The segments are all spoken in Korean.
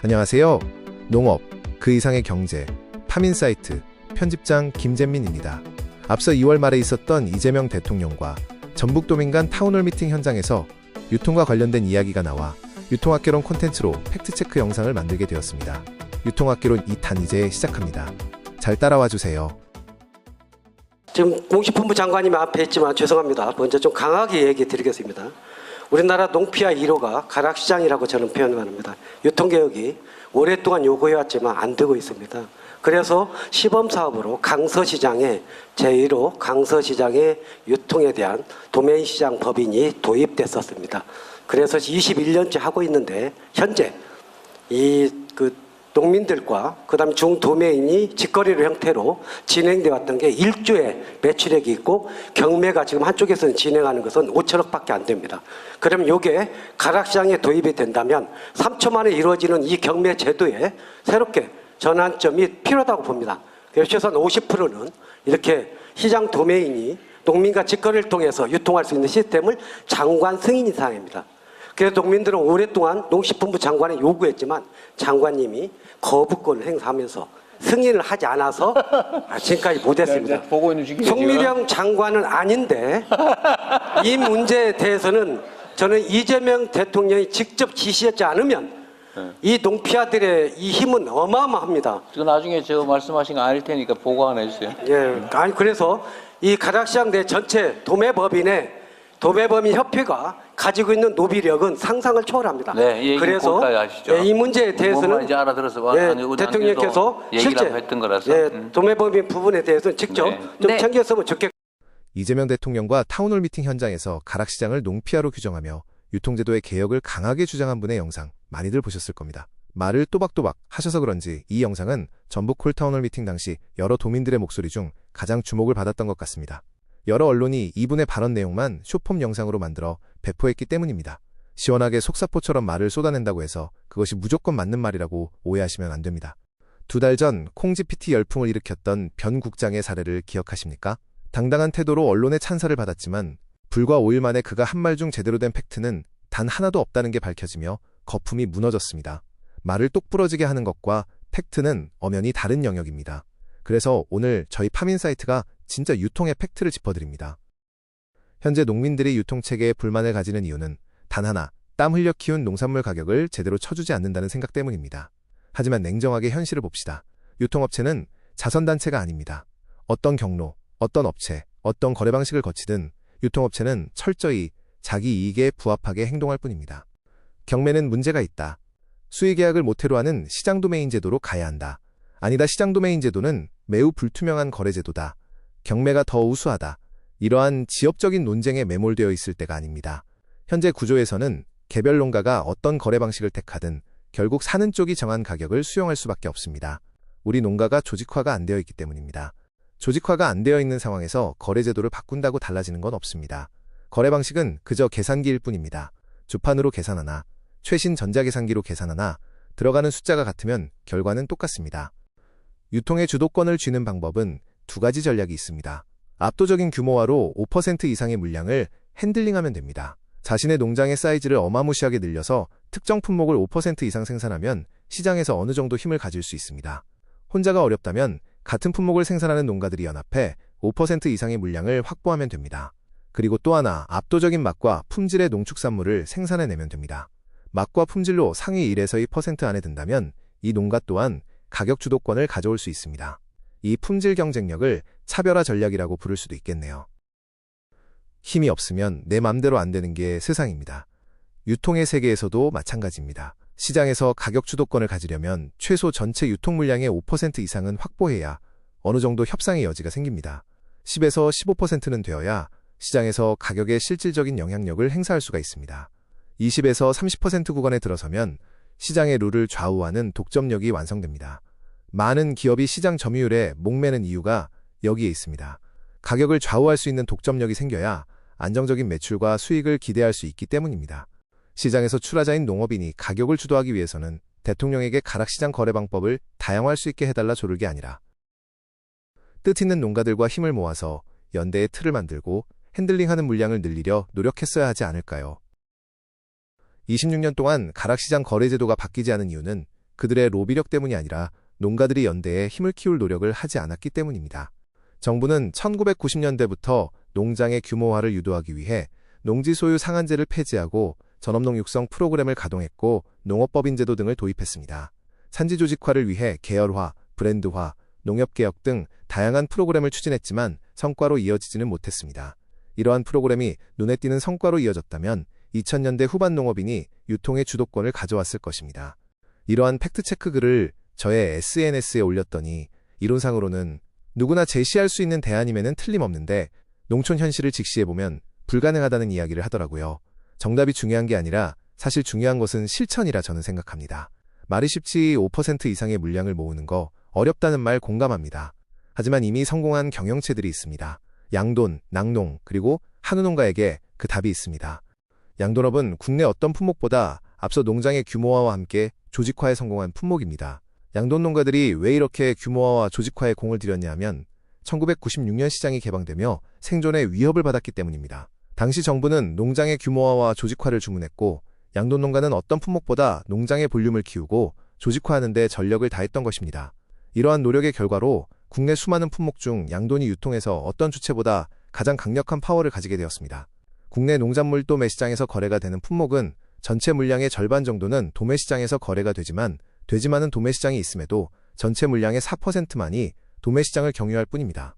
안녕하세요. 농업, 그 이상의 경제, 파민사이트 편집장 김재민입니다. 앞서 2월 말에 있었던 이재명 대통령과 전북도민 간 타운홀 미팅 현장에서 유통과 관련된 이야기가 나와 유통학개론 콘텐츠로 팩트체크 영상을 만들게 되었습니다. 유통학개론 2탄 이제 시작합니다. 잘 따라와 주세요. 지금 농식품부 장관님이 앞에 있지만 죄송합니다. 먼저 좀 강하게 얘기 드리겠습니다. 우리나라 농피아 1호가 가락시장이라고 저는 표현을 합니다. 유통개혁이 오랫동안 요구해왔지만 안 되고 있습니다. 그래서 시범사업으로 강서시장에 제1호 강서시장의 유통에 대한 도메인시장 법인이 도입됐었습니다. 그래서 21년째 하고 있는데 현재 농민들과 그다음에 중도매인이 직거래로 형태로 진행되어 왔던 게 1조의 매출액이 있고 경매가 지금 한쪽에서는 진행하는 것은 5천억밖에 안 됩니다. 그러면 이게 가락시장에 도입이 된다면 3초 만에 이루어지는 이 경매 제도에 새롭게 전환점이 필요하다고 봅니다. 그래서 최소한 50%는 이렇게 시장 도매인이 농민과 직거래를 통해서 유통할 수 있는 시스템을 장관 승인 이상입니다. 그래서 농민들은 오랫동안 농식품부 장관에 요구했지만 장관님이 거부권을 행사하면서 승인을 하지 않아서 지금까지 못했습니다. 송미령 장관은 아닌데 이 문제에 대해서는 저는 이재명 대통령이 직접 지시하지 않으면 이 농피아들의 이 힘은 어마어마합니다. 나중에 저 말씀하신 거 아닐 테니까 보고 하나 해주세요. 예, 아니 그래서 이 가락시장 내 전체 도매범인 협회가 가지고 있는 노비력은 상상을 초월합니다. 네, 그래서 이 문제에 대해서는 알아들어서 대통령께서 실제 했던 거라서 도매범인 부분에 대해서는 직접 좀 챙겼으면 좋겠고. 이재명 대통령과 타운홀 미팅 현장에서 가락시장을 농피아로 규정하며 유통제도의 개혁을 강하게 주장한 분의 영상 많이들 보셨을 겁니다. 말을 또박또박 하셔서 그런지 이 영상은 전북 홀타운홀 미팅 당시 여러 도민들의 목소리 중 가장 주목을 받았던 것 같습니다. 여러 언론이 이분의 발언 내용만 쇼폼 영상으로 만들어 배포했기 때문입니다. 시원하게 속사포처럼 말을 쏟아낸다고 해서 그것이 무조건 맞는 말이라고 오해하시면 안 됩니다. 2달 전 콩GPT 열풍을 일으켰던 변 국장의 사례를 기억하십니까? 당당한 태도로 언론의 찬사를 받았지만 불과 5일 만에 그가 한 말 중 제대로 된 팩트는 단 하나도 없다는 게 밝혀지며 거품이 무너졌습니다. 말을 똑부러지게 하는 것과 팩트는 엄연히 다른 영역입니다. 그래서 오늘 저희 파민사이트가 진짜 유통의 팩트를 짚어드립니다. 현재 농민들이 유통체계에 불만을 가지는 이유는 단 하나, 땀 흘려 키운 농산물 가격을 제대로 쳐주지 않는다는 생각 때문입니다. 하지만 냉정하게 현실을 봅시다. 유통업체는 자선단체가 아닙니다. 어떤 경로, 어떤 업체, 어떤 거래 방식을 거치든 유통업체는 철저히 자기 이익에 부합하게 행동할 뿐입니다. 경매는 문제가 있다. 수의계약을 모태로 하는 시장도메인 제도로 가야 한다. 아니다, 시장도메인 제도는 매우 불투명한 거래제도다. 경매가 더 우수하다. 이러한 지엽적인 논쟁에 매몰되어 있을 때가 아닙니다. 현재 구조에서는 개별 농가가 어떤 거래 방식을 택하든 결국 사는 쪽이 정한 가격을 수용할 수밖에 없습니다. 우리 농가가 조직화가 안 되어 있기 때문입니다. 조직화가 안 되어 있는 상황에서 거래제도를 바꾼다고 달라지는 건 없습니다. 거래 방식은 그저 계산기일 뿐입니다. 주판으로 계산하나, 최신 전자계산기로 계산하나 들어가는 숫자가 같으면 결과는 똑같습니다. 유통의 주도권을 쥐는 방법은 2가지 전략이 있습니다. 압도적인 규모화로 5% 이상의 물량을 핸들링하면 됩니다. 자신의 농장의 사이즈를 어마무시하게 늘려서 특정 품목을 5% 이상 생산하면 시장에서 어느 정도 힘을 가질 수 있습니다. 혼자가 어렵다면 같은 품목을 생산하는 농가들이 연합해 5% 이상의 물량을 확보하면 됩니다. 그리고 또 하나, 압도적인 맛과 품질의 농축산물을 생산해내면 됩니다. 맛과 품질로 상위 1에서 2% 안에 든다면 이 농가 또한 가격 주도권을 가져올 수 있습니다. 이 품질 경쟁력을 차별화 전략이라고 부를 수도 있겠네요. 힘이 없으면 내 맘대로 안 되는 게 세상입니다. 유통의 세계에서도 마찬가지입니다. 시장에서 가격 주도권을 가지려면 최소 전체 유통 물량의 5% 이상은 확보해야 어느 정도 협상의 여지가 생깁니다. 10에서 15%는 되어야 시장에서 가격에 실질적인 영향력을 행사할 수가 있습니다. 20에서 30% 구간에 들어서면 시장의 룰을 좌우하는 독점력이 완성됩니다. 많은 기업이 시장 점유율에 목매는 이유가 여기에 있습니다. 가격을 좌우할 수 있는 독점력이 생겨야 안정적인 매출과 수익을 기대할 수 있기 때문입니다. 시장에서 출하자인 농업인이 가격을 주도하기 위해서는 대통령에게 가락시장 거래 방법을 다양화할 수 있게 해달라 조를 게 아니라 뜻 있는 농가들과 힘을 모아서 연대의 틀을 만들고 핸들링하는 물량을 늘리려 노력했어야 하지 않을까요? 26년 동안 가락시장 거래제도가 바뀌지 않은 이유는 그들의 로비력 때문이 아니라 농가들이 연대해 힘을 키울 노력을 하지 않았기 때문입니다. 정부는 1990년대부터 농장의 규모화를 유도하기 위해 농지 소유 상한제를 폐지하고 전업농 육성 프로그램을 가동했고 농업법인제도 등을 도입했습니다. 산지 조직화를 위해 계열화, 브랜드화, 농협개혁 등 다양한 프로그램을 추진했지만 성과로 이어지지는 못했습니다. 이러한 프로그램이 눈에 띄는 성과로 이어졌다면 2000년대 후반 농업인이 유통의 주도권을 가져왔을 것입니다. 이러한 팩트체크 글을 저의 SNS에 올렸더니 이론상으로는 누구나 제시할 수 있는 대안임에는 틀림없는데 농촌 현실을 직시해보면 불가능하다는 이야기를 하더라고요. 정답이 중요한 게 아니라 사실 중요한 것은 실천이라 저는 생각합니다. 말이 쉽지 5% 이상의 물량을 모으는 거 어렵다는 말 공감합니다. 하지만 이미 성공한 경영체들이 있습니다. 양돈, 낙농, 그리고 한우농가에게 그 답이 있습니다. 양돈업은 국내 어떤 품목보다 앞서 농장의 규모화와 함께 조직화에 성공한 품목입니다. 양돈 농가들이 왜 이렇게 규모화와 조직화에 공을 들였냐 하면 1996년 시장이 개방되며 생존의 위협을 받았기 때문입니다. 당시 정부는 농장의 규모화와 조직화를 주문했고 양돈 농가는 어떤 품목보다 농장의 볼륨을 키우고 조직화하는 데 전력을 다했던 것입니다. 이러한 노력의 결과로 국내 수많은 품목 중 양돈이 유통에서 어떤 주체보다 가장 강력한 파워를 가지게 되었습니다. 국내 농산물 도매시장에서 거래가 되는 품목은 전체 물량의 절반 정도는 도매시장에서 거래가 되지만은 도매시장이 있음에도 전체 물량의 4%만이 도매시장을 경유할 뿐입니다.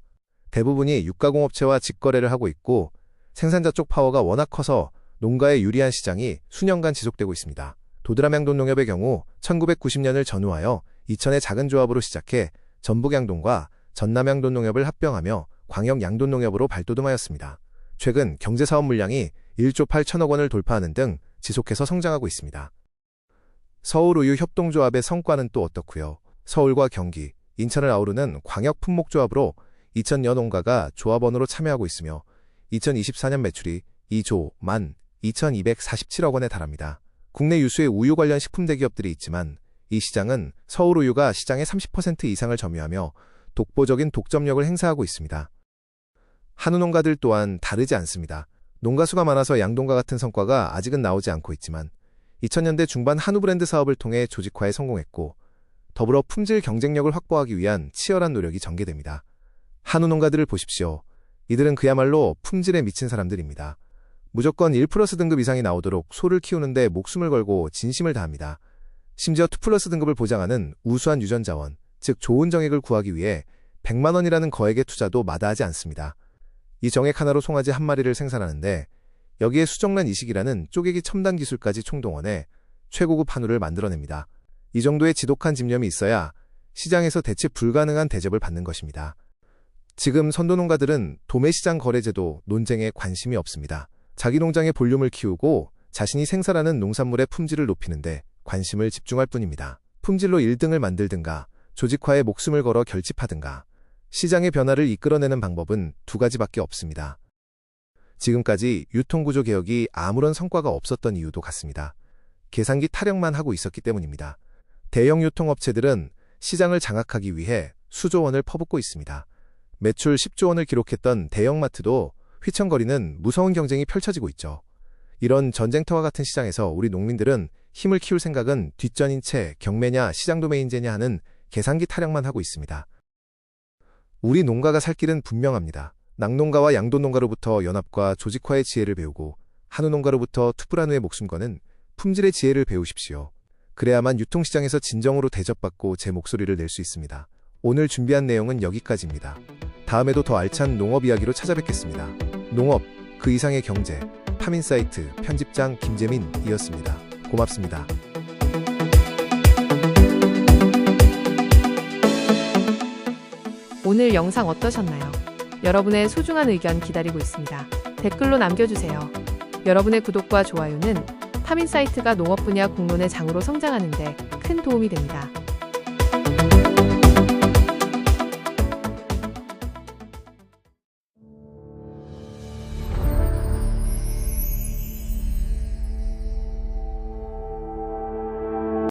대부분이 육가공업체와 직거래를 하고 있고 생산자 쪽 파워가 워낙 커서 농가에 유리한 시장이 수년간 지속되고 있습니다. 도드람양돈 농협의 경우 1990년을 전후하여 2000의 작은 조합으로 시작해 전북양돈과 전남양돈 농협을 합병하며 광역양돈 농협으로 발돋움하였습니다. 최근 경제사업 물량이 1조 8천억 원을 돌파하는 등 지속해서 성장하고 있습니다. 서울우유협동조합의 성과는 또 어떻고요? 서울과 경기, 인천을 아우르는 광역품목조합으로 2000여 농가가 조합원으로 참여하고 있으며 2024년 매출이 2조 12,247억 원에 달합니다. 국내 유수의 우유 관련 식품 대기업들이 있지만 이 시장은 서울우유가 시장의 30% 이상을 점유하며 독보적인 독점력을 행사하고 있습니다. 한우 농가들 또한 다르지 않습니다. 농가 수가 많아서 양돈과 같은 성과가 아직은 나오지 않고 있지만 2000년대 중반 한우 브랜드 사업을 통해 조직화에 성공했고 더불어 품질 경쟁력을 확보하기 위한 치열한 노력이 전개됩니다. 한우 농가들을 보십시오. 이들은 그야말로 품질에 미친 사람들입니다. 무조건 1플러스 등급 이상이 나오도록 소를 키우는데 목숨을 걸고 진심을 다합니다. 심지어 2플러스 등급을 보장하는 우수한 유전자원, 즉 좋은 정액을 구하기 위해 100만 원이라는 거액의 투자도 마다하지 않습니다. 이 정액 하나로 송아지 한 마리를 생산하는데 여기에 수정란 이식이라는 쪼개기 첨단 기술까지 총동원해 최고급 한우를 만들어냅니다. 이 정도의 지독한 집념이 있어야 시장에서 대체 불가능한 대접을 받는 것입니다. 지금 선도농가들은 도매시장 거래제도 논쟁에 관심이 없습니다. 자기 농장의 볼륨을 키우고 자신이 생산하는 농산물의 품질을 높이는데 관심을 집중할 뿐입니다. 품질로 1등을 만들든가 조직화에 목숨을 걸어 결집하든가 시장의 변화를 이끌어내는 방법은 두 가지밖에 없습니다. 지금까지 유통구조 개혁이 아무런 성과가 없었던 이유도 같습니다. 계산기 타령만 하고 있었기 때문입니다. 대형 유통업체들은 시장을 장악하기 위해 수조 원을 퍼붓고 있습니다. 매출 10조 원을 기록했던 대형마트도 휘청거리는 무서운 경쟁이 펼쳐지고 있죠. 이런 전쟁터와 같은 시장에서 우리 농민들은 힘을 키울 생각은 뒷전인 채 경매냐 시장 도매인제냐 하는 계산기 타령만 하고 있습니다. 우리 농가가 살 길은 분명합니다. 낙농가와 양돈농가로부터 연합과 조직화의 지혜를 배우고 한우농가로부터 투브라누의 목숨 거는 품질의 지혜를 배우십시오. 그래야만 유통시장에서 진정으로 대접받고 제 목소리를 낼 수 있습니다. 오늘 준비한 내용은 여기까지입니다. 다음에도 더 알찬 농업 이야기로 찾아뵙겠습니다. 농업, 그 이상의 경제, 파민사이트 편집장 김재민이었습니다. 고맙습니다. 오늘 영상 어떠셨나요? 여러분의 소중한 의견 기다리고 있습니다. 댓글로 남겨주세요. 여러분의 구독과 좋아요는 파민사이트가 농업 분야 공론의 장으로 성장하는 데 큰 도움이 됩니다.